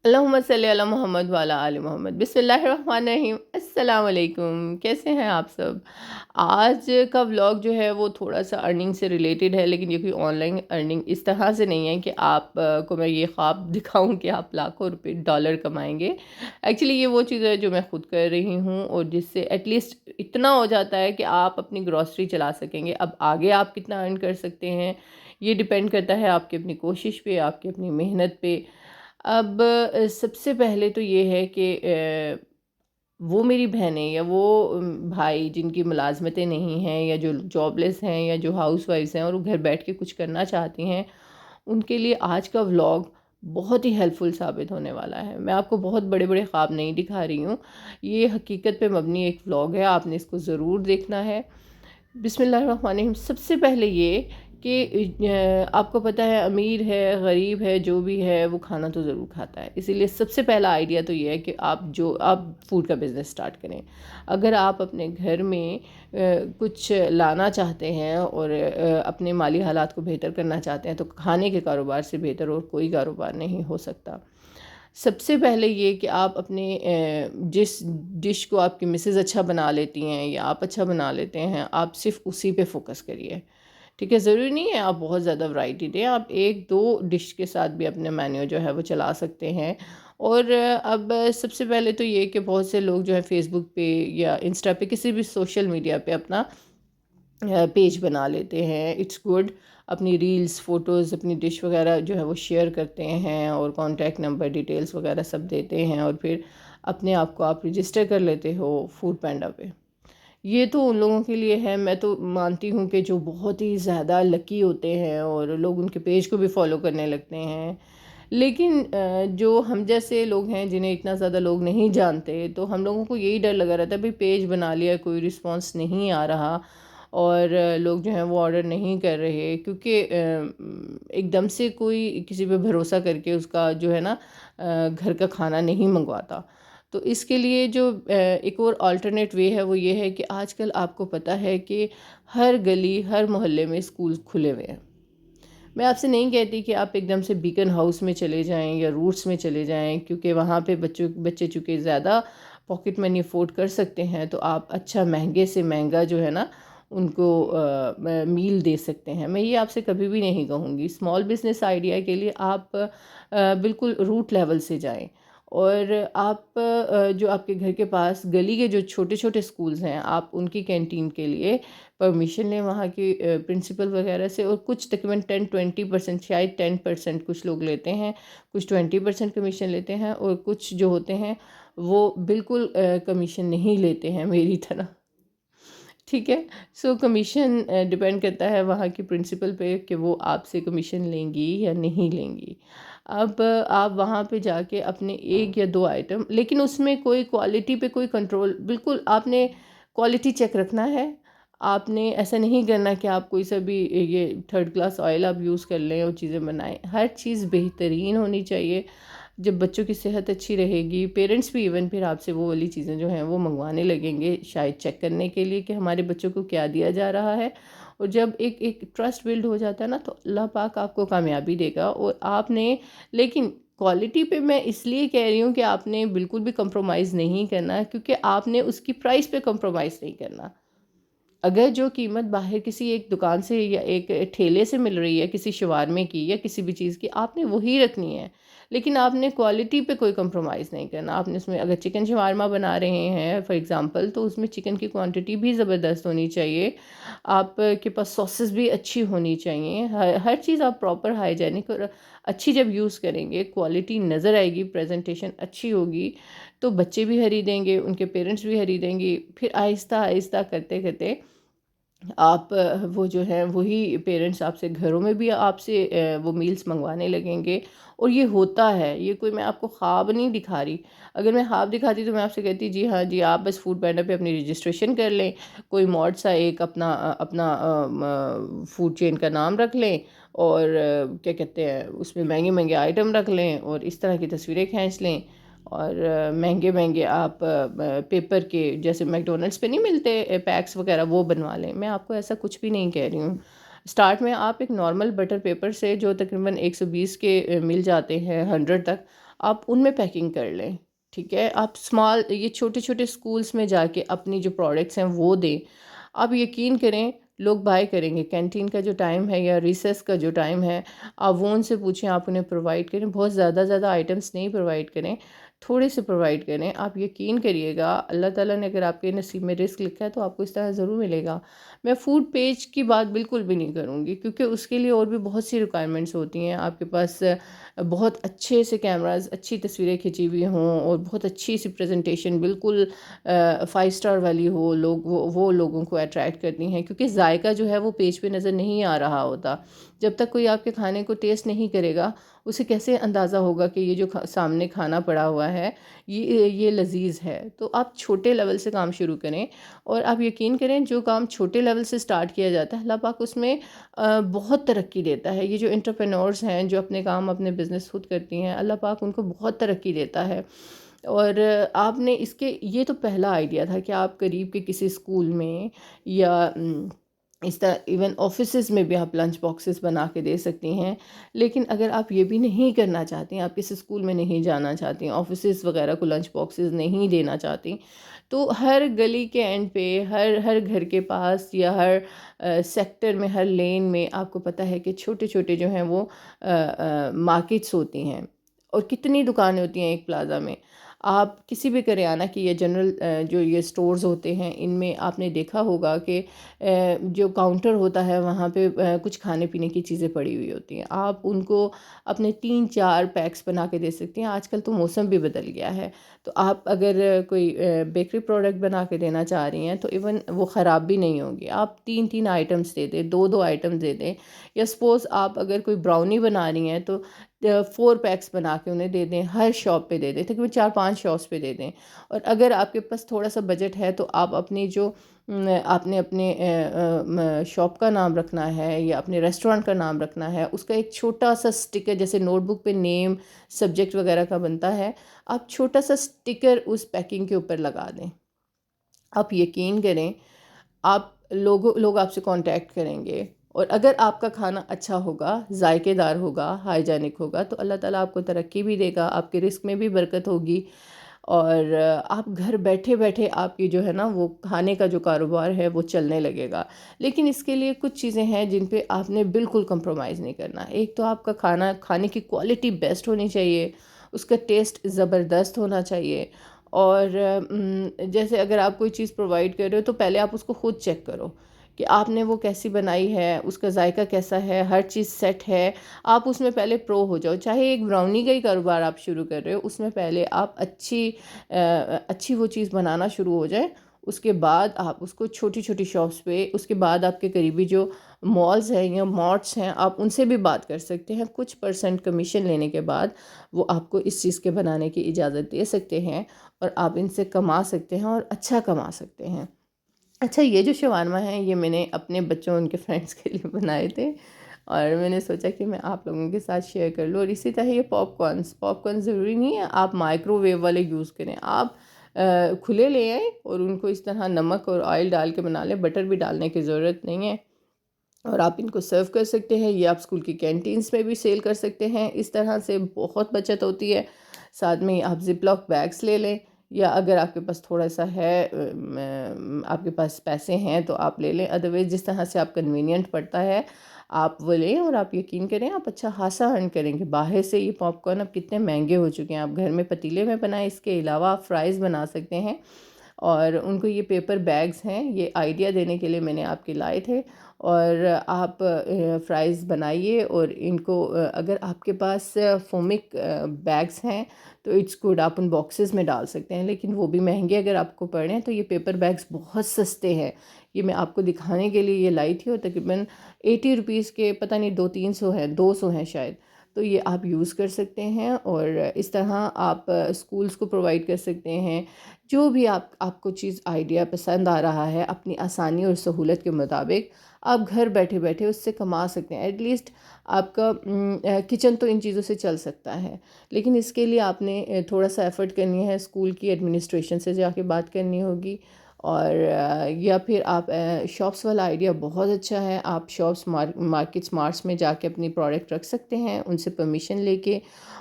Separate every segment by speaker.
Speaker 1: اللہم صلی علی محمد وعلی آل محمد، بسم اللہ الرحمن الرحیم۔ السلام علیکم، کیسے ہیں آپ سب؟ آج کا ولاگ جو ہے وہ تھوڑا سا ارننگ سے ریلیٹڈ ہے، لیکن یہ کوئی آن لائن ارننگ اس طرح سے نہیں ہے کہ آپ کو میں یہ خواب دکھاؤں کہ آپ لاکھوں روپے ڈالر کمائیں گے۔ ایکچولی یہ وہ چیز ہے جو میں خود کر رہی ہوں، اور جس سے ایٹ لیسٹ اتنا ہو جاتا ہے کہ آپ اپنی گروسری چلا سکیں گے۔ اب آگے آپ کتنا ارن کر سکتے ہیں یہ ڈیپینڈ کرتا ہے آپ کی اپنی کوشش پہ، آپ کی اپنی محنت پہ۔ اب سب سے پہلے تو یہ ہے کہ وہ میری بہنیں یا وہ بھائی جن کی ملازمتیں نہیں ہیں، یا جو جاب لیس ہیں، یا جو ہاؤس وائفس ہیں اور وہ گھر بیٹھ کے کچھ کرنا چاہتی ہیں، ان کے لیے آج کا ولاگ بہت ہی ہیلپ فل ثابت ہونے والا ہے۔ میں آپ کو بہت بڑے بڑے خواب نہیں دکھا رہی ہوں، یہ حقیقت پہ مبنی ایک ولاگ ہے، آپ نے اس کو ضرور دیکھنا ہے۔ بسم اللہ الرحمن الرحیم۔ سب سے پہلے یہ کہ آپ کو پتہ ہے امیر ہے غریب ہے جو بھی ہے وہ کھانا تو ضرور کھاتا ہے، اسی لیے سب سے پہلا آئیڈیا تو یہ ہے کہ آپ فوڈ کا بزنس سٹارٹ کریں۔ اگر آپ اپنے گھر میں کچھ لانا چاہتے ہیں اور اپنے مالی حالات کو بہتر کرنا چاہتے ہیں، تو کھانے کے کاروبار سے بہتر اور کوئی کاروبار نہیں ہو سکتا۔ سب سے پہلے یہ کہ آپ اپنے جس ڈش کو آپ کی مسز اچھا بنا لیتی ہیں یا آپ اچھا بنا لیتے ہیں، آپ صرف اسی پہ فوکس کریے، ٹھیک ہے؟ ضروری نہیں ہے آپ بہت زیادہ ورائٹی دیں، آپ ایک دو ڈش کے ساتھ بھی اپنے مینیو جو ہے وہ چلا سکتے ہیں۔ اور اب سب سے پہلے تو یہ کہ بہت سے لوگ جو ہے فیس بک پہ یا انسٹا پہ کسی بھی سوشل میڈیا پہ اپنا پیج بنا لیتے ہیں۔ اٹس گڈ، اپنی ریلز فوٹوز اپنی ڈش وغیرہ جو ہے وہ شیئر کرتے ہیں، اور کانٹیکٹ نمبر ڈیٹیلز وغیرہ سب دیتے ہیں، اور پھر اپنے آپ کو آپ رجسٹر کر لیتے ہو فوڈ پینڈا پہ۔ یہ تو ان لوگوں کے لیے ہے، میں تو مانتی ہوں کہ جو بہت ہی زیادہ لکی ہوتے ہیں اور لوگ ان کے پیج کو بھی فالو کرنے لگتے ہیں۔ لیکن جو ہم جیسے لوگ ہیں جنہیں اتنا زیادہ لوگ نہیں جانتے، تو ہم لوگوں کو یہی ڈر لگا رہتا ہے بھئی پیج بنا لیا، کوئی رسپانس نہیں آ رہا، اور لوگ جو ہیں وہ آرڈر نہیں کر رہے، کیونکہ ایک دم سے کوئی کسی پہ بھروسہ کر کے اس کا جو ہے نا گھر کا کھانا نہیں منگواتا۔ تو اس کے لیے جو ایک اور آلٹرنیٹ وے ہے وہ یہ ہے کہ آج کل آپ کو پتہ ہے کہ ہر گلی ہر محلے میں اسکول کھلے ہوئے ہیں۔ میں آپ سے نہیں کہتی کہ آپ ایک دم سے بیکن ہاؤس میں چلے جائیں یا روٹس میں چلے جائیں، کیونکہ وہاں پہ بچے چونکہ زیادہ پاکٹ منی افورڈ کر سکتے ہیں، تو آپ اچھا مہنگے سے مہنگا جو ہے نا ان کو میل دے سکتے ہیں۔ میں یہ آپ سے کبھی بھی نہیں کہوں گی، اسمال بزنس آئیڈیا کے لیے آپ بالکل روٹ لیول سے جائیں، اور آپ جو آپ کے گھر کے پاس گلی کے جو چھوٹے چھوٹے سکولز ہیں، آپ ان کی کینٹین کے لیے پرمیشن لیں وہاں کی پرنسپل وغیرہ سے، اور کچھ تقریباً 10-20%، شاید 10% کچھ لوگ لیتے ہیں، کچھ 20% کمیشن لیتے ہیں، اور کچھ جو ہوتے ہیں وہ بالکل کمیشن نہیں لیتے ہیں میری طرح، ٹھیک ہے؟ سو کمیشن ڈیپینڈ کرتا ہے وہاں کی پرنسپل پہ کہ وہ آپ سے کمیشن لیں گی یا نہیں لیں گی۔ اب آپ وہاں پہ جا کے اپنے ایک یا دو آئٹم، لیکن اس میں کوئی کوالٹی پہ کوئی کنٹرول، بالکل آپ نے کوالٹی چیک رکھنا ہے۔ آپ نے ایسا نہیں کرنا کہ آپ کوئی سا بھی یہ تھرڈ کلاس آئل آپ یوز کر لیں اور چیزیں بنائیں۔ ہر چیز بہترین ہونی چاہیے۔ جب بچوں کی صحت اچھی رہے گی، پیرنٹس بھی ایون پھر آپ سے وہ والی چیزیں جو ہیں وہ منگوانے لگیں گے، شاید چیک کرنے کے لیے کہ ہمارے بچوں کو کیا دیا جا رہا ہے۔ اور جب ایک ٹرسٹ بلڈ ہو جاتا ہے نا، تو اللہ پاک آپ کو کامیابی دے گا۔ اور آپ نے، لیکن کوالٹی پہ میں اس لیے کہہ رہی ہوں کہ آپ نے بالکل بھی کمپرومائز نہیں کرنا، کیونکہ آپ نے اس کی پرائس پہ کمپرومائز نہیں کرنا۔ اگر جو قیمت باہر کسی ایک دکان سے یا ایک ٹھیلے سے مل رہی ہے، کسی شوارمے کی یا کسی بھی چیز کی، آپ نے وہی رکھنی ہے، لیکن آپ نے کوالٹی پہ کوئی کمپرومائز نہیں کرنا۔ آپ نے اس میں اگر چکن شوارما بنا رہے ہیں فار ایگزامپل، تو اس میں چکن کی کوانٹٹی بھی زبردست ہونی چاہیے، آپ کے پاس ساسز بھی اچھی ہونی چاہیے، ہر چیز آپ پراپر ہائیجینک اور اچھی جب یوز کریں گے، کوالٹی نظر آئے گی، پریزنٹیشن اچھی ہوگی، تو بچے بھی خریدیں گے، ان کے پیرنٹس بھی خریدیں گے۔ پھر آہستہ آہستہ کرتے کرتے آپ وہ جو ہے وہی پیرنٹس آپ سے گھروں میں بھی آپ سے وہ میلز منگوانے لگیں گے۔ اور یہ ہوتا ہے، یہ کوئی میں آپ کو خواب نہیں دکھا رہی۔ اگر میں خواب دکھاتی تو میں آپ سے کہتی جی ہاں جی، آپ بس فوڈ پینڈا پہ اپنی رجسٹریشن کر لیں، کوئی ماڈ سا ایک اپنا فوڈ چین کا نام رکھ لیں، اور کیا کہتے ہیں اس میں مہنگے مہنگے آئٹم رکھ لیں، اور اس طرح کی تصویریں کھینچ لیں، اور مہنگے مہنگے آپ پیپر کے جیسے میک ڈونلڈس پہ نہیں ملتے پیکس وغیرہ، وہ بنوا لیں۔ میں آپ کو ایسا کچھ بھی نہیں کہہ رہی ہوں۔ سٹارٹ میں آپ ایک نارمل بٹر پیپر سے جو تقریباً 120 کے مل جاتے ہیں 100 تک، آپ ان میں پیکنگ کر لیں، ٹھیک ہے. آپ اسمال یہ چھوٹے چھوٹے اسکولس میں جا کے اپنی جو پروڈکٹس ہیں وہ دیں. آپ یقین کریں لوگ بائی کریں گے. کینٹین کا جو ٹائم ہے یا ریسیس کا جو ٹائم ہے، آپ وہ ان سے پوچھیں، آپ انہیں پرووائڈ کریں. بہت زیادہ آئٹمس نہیں پرووائڈ کریں، تھوڑے سے پرووائڈ کریں. آپ یقین کریے گا اللہ تعالیٰ نے اگر آپ کے نصیب میں رزق لکھا ہے تو آپ کو اس طرح ضرور ملے گا. میں فوڈ پیج کی بات بالکل بھی نہیں کروں گی، کیونکہ اس کے لیے اور بھی بہت سی ریکوائرمنٹس ہوتی ہیں. آپ کے پاس بہت اچھے سے کیمراز، اچھی تصویریں کھنچی ہوئی ہوں اور بہت اچھی سی پریزنٹیشن بالکل 5 اسٹار والی ہو، لوگ وہ لوگوں کو اٹریکٹ کرتی ہیں. کیونکہ ذائقہ جو ہے وہ پیج پہ نظر نہیں آ رہا ہوتا. جب تک کوئی آپ کے کھانے کو ٹیسٹ نہیں کرے گا، اسے کیسے اندازہ ہوگا کہ یہ جو سامنے کھانا پڑا ہوا ہے یہ لذیذ ہے. تو آپ چھوٹے لیول سے کام شروع کریں، اور آپ یقین کریں جو کام چھوٹے لیول سے سٹارٹ کیا جاتا ہے اللہ پاک اس میں بہت ترقی دیتا ہے. یہ جو انٹرپرینورز ہیں جو اپنے کام اپنے بزنس خود کرتی ہیں، اللہ پاک ان کو بہت ترقی دیتا ہے. اور آپ نے اس کے یہ تو پہلا آئیڈیا تھا کہ آپ قریب کے کسی اسکول میں یا اس طرح ایون آفیسز میں بھی آپ لنچ باکسز بنا کے دے سکتی ہیں. لیکن اگر آپ یہ بھی نہیں کرنا چاہتی ہیں، آپ کسی اسکول میں نہیں جانا چاہتی ہیں، آفیسز وغیرہ کو لنچ باکسز نہیں دینا چاہتی، تو ہر گلی کے اینڈ پہ، ہر گھر کے پاس یا ہر سیکٹر میں، ہر لین میں آپ کو پتہ ہے کہ چھوٹے چھوٹے جو ہیں وہ مارکیٹس ہوتی ہیں. اور کتنی دکانیں ہوتی ہیں ایک پلازا میں. آپ کسی بھی کریانہ کی یا جنرل جو یہ سٹورز ہوتے ہیں ان میں آپ نے دیکھا ہوگا کہ جو کاؤنٹر ہوتا ہے وہاں پہ کچھ کھانے پینے کی چیزیں پڑی ہوئی ہوتی ہیں. آپ ان کو اپنے 3-4 پیکس بنا کے دے سکتے ہیں. آج کل تو موسم بھی بدل گیا ہے، تو آپ اگر کوئی بیکری پروڈکٹ بنا کے دینا چاہ رہی ہیں تو ایون وہ خراب بھی نہیں ہوں گی. آپ 3 آئٹمس دے دیں، 2 آئٹمس دے دیں. یا سپوز آپ اگر کوئی براؤنی بنا رہی ہیں تو 4 پیکس بنا کے انہیں دے دیں، ہر شاپ پہ دے دیں، تقریباً 4-5 شاپس پہ دے دیں. اور اگر آپ کے پاس تھوڑا سا بجٹ ہے تو آپ اپنی جو آپ نے اپنے شاپ کا نام رکھنا ہے یا اپنے ریسٹورنٹ کا نام رکھنا ہے، اس کا ایک چھوٹا سا سٹکر، جیسے نوٹ بک پہ نیم سبجیکٹ وغیرہ کا بنتا ہے، آپ چھوٹا سا سٹکر اس پیکنگ کے اوپر لگا دیں. آپ یقین کریں لوگ آپ سے کانٹیکٹ کریں گے. اور اگر آپ کا کھانا اچھا ہوگا، ذائقے دار ہوگا، ہائیجینک ہوگا، تو اللہ تعالیٰ آپ کو ترقی بھی دے گا، آپ کے رزق میں بھی برکت ہوگی. اور آپ گھر بیٹھے بیٹھے آپ کی جو ہے نا وہ کھانے کا جو کاروبار ہے وہ چلنے لگے گا. لیکن اس کے لیے کچھ چیزیں ہیں جن پہ آپ نے بالکل کمپرومائز نہیں کرنا. ایک تو آپ کا کھانے کی کوالٹی بیسٹ ہونی چاہیے، اس کا ٹیسٹ زبردست ہونا چاہیے. اور جیسے اگر آپ کوئی چیز پرووائڈ کر رہے ہو تو پہلے آپ اس کو خود چیک کرو کہ آپ نے وہ کیسی بنائی ہے، اس کا ذائقہ کیسا ہے، ہر چیز سیٹ ہے. آپ اس میں پہلے پرو ہو جاؤ. چاہے ایک براؤنی کا ہی کاروبار آپ شروع کر رہے ہو، اس میں پہلے آپ اچھی وہ چیز بنانا شروع ہو جائیں. اس کے بعد آپ اس کو چھوٹی چھوٹی شاپس پہ، اس کے بعد آپ کے قریبی جو مالز ہیں یا مارٹس ہیں آپ ان سے بھی بات کر سکتے ہیں. کچھ % کمیشن لینے کے بعد وہ آپ کو اس چیز کے بنانے کی اجازت دے سکتے ہیں، اور آپ ان سے کما سکتے ہیں اور اچھا کما سکتے ہیں. اچھا، یہ جو شاورما ہیں یہ میں نے اپنے بچوں ان کے فرینڈس کے لیے بنائے تھے، اور میں نے سوچا کہ میں آپ لوگوں کے ساتھ شیئر کر لوں. اور اسی طرح یہ پاپ کارن ضروری نہیں ہے آپ مائکرو ویو والے یوز کریں. آپ کھلے لے آئیں اور ان کو اس طرح نمک اور آئل ڈال کے بنا لیں، بٹر بھی ڈالنے کی ضرورت نہیں ہے. اور آپ ان کو سرو کر سکتے ہیں. یہ آپ اسکول کی کینٹینس میں بھی سیل کر سکتے ہیں. اس طرح سے بہت بچت ہوتی ہے. ساتھ میں آپ زپ لاک بیگس لے لیں، یا اگر آپ کے پاس تھوڑا سا ہے، آپ کے پاس پیسے ہیں تو آپ لے لیں. ادروائز جس طرح سے آپ کنوینئنٹ پڑتا ہے آپ وہ لیں، اور آپ یقین کریں آپ اچھا خاصا ارن کریں گے. باہر سے یہ پاپ کارن اب کتنے مہنگے ہو چکے ہیں. آپ گھر میں پتیلے میں بنائیں، اس کے علاوہ آپ فرائز بنا سکتے ہیں. اور ان کو یہ پیپر بیگز ہیں، یہ آئیڈیا دینے کے لیے میں نے آپ کے لائے تھے. اور آپ فرائز بنائیے، اور ان کو اگر آپ کے پاس فومک بیگز ہیں تو اٹس گڈ، آپ ان باکسز میں ڈال سکتے ہیں. لیکن وہ بھی مہنگے اگر آپ کو پڑیں تو یہ پیپر بیگز بہت سستے ہیں. یہ میں آپ کو دکھانے کے لیے یہ لائی تھی، اور تقریباً 80 روپیز کے پتہ نہیں 200-300 ہیں، 200 ہیں شاید. تو یہ آپ یوز کر سکتے ہیں، اور اس طرح آپ اسکولز کو پرووائڈ کر سکتے ہیں. جو بھی آپ کو چیز آئیڈیا پسند آ رہا ہے، اپنی آسانی اور سہولت کے مطابق آپ گھر بیٹھے بیٹھے اس سے کما سکتے ہیں. ایٹ لیسٹ آپ کا کچن تو ان چیزوں سے چل سکتا ہے. لیکن اس کے لیے آپ نے تھوڑا سا ایفرٹ کرنی ہے، اسکول کی ایڈمنسٹریشن سے جا کے بات کرنی ہوگی، اور یا پھر آپ شاپس والا آئیڈیا بہت اچھا ہے. آپ شاپس مارکیٹس مارٹس میں جا کے اپنی پروڈکٹ رکھ سکتے ہیں ان سے پرمیشن لے کے.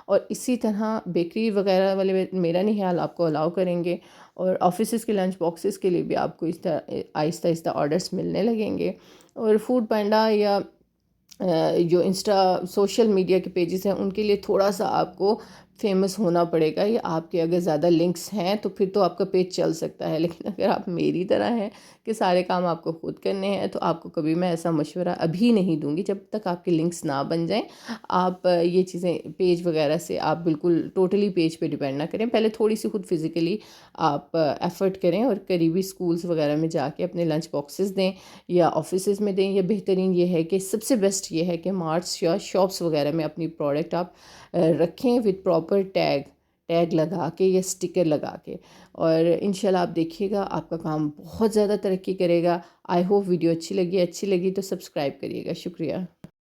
Speaker 1: اور اسی طرح بیکری وغیرہ والے میرا نہیں خیال آپ کو الاؤ کریں گے. اور آفیسز کے لنچ باکسز کے لیے بھی آپ کو اس طرح آہستہ آہستہ آرڈرس ملنے لگیں گے. اور فوڈ پینڈا یا جو انسٹا سوشل میڈیا کے پیجز ہیں ان کے لیے تھوڑا سا آپ کو فیمس ہونا پڑے گا. یا آپ کے اگر زیادہ لنکس ہیں تو پھر تو آپ کا پیج چل سکتا ہے. لیکن اگر آپ میری طرح ہیں کہ سارے کام آپ کو خود کرنے ہیں تو آپ کو کبھی میں ایسا مشورہ ابھی نہیں دوں گی. جب تک آپ کے لنکس نہ بن جائیں آپ یہ چیزیں پیج وغیرہ سے آپ بالکل ٹوٹلی پیج پہ ڈیپینڈ نہ کریں. پہلے تھوڑی سی خود فزیکلی آپ ایفرٹ کریں اور قریبی سکولز وغیرہ میں جا کے اپنے لنچ باکسز دیں یا آفیسز میں دیں. یا بہترین یہ ہے کہ سب سے بیسٹ یہ ہے کہ مارٹس یا شاپس وغیرہ میں اپنی پروڈکٹ آپ رکھیں وتھ پراپر ٹیگ لگا کے یا اسٹکر لگا کے. اور انشاءاللہ آپ دیکھیے گا آپ کا کام بہت زیادہ ترقی کرے گا. آئی ہوپ ویڈیو اچھی لگی تو سبسکرائب کریے گا. شکریہ.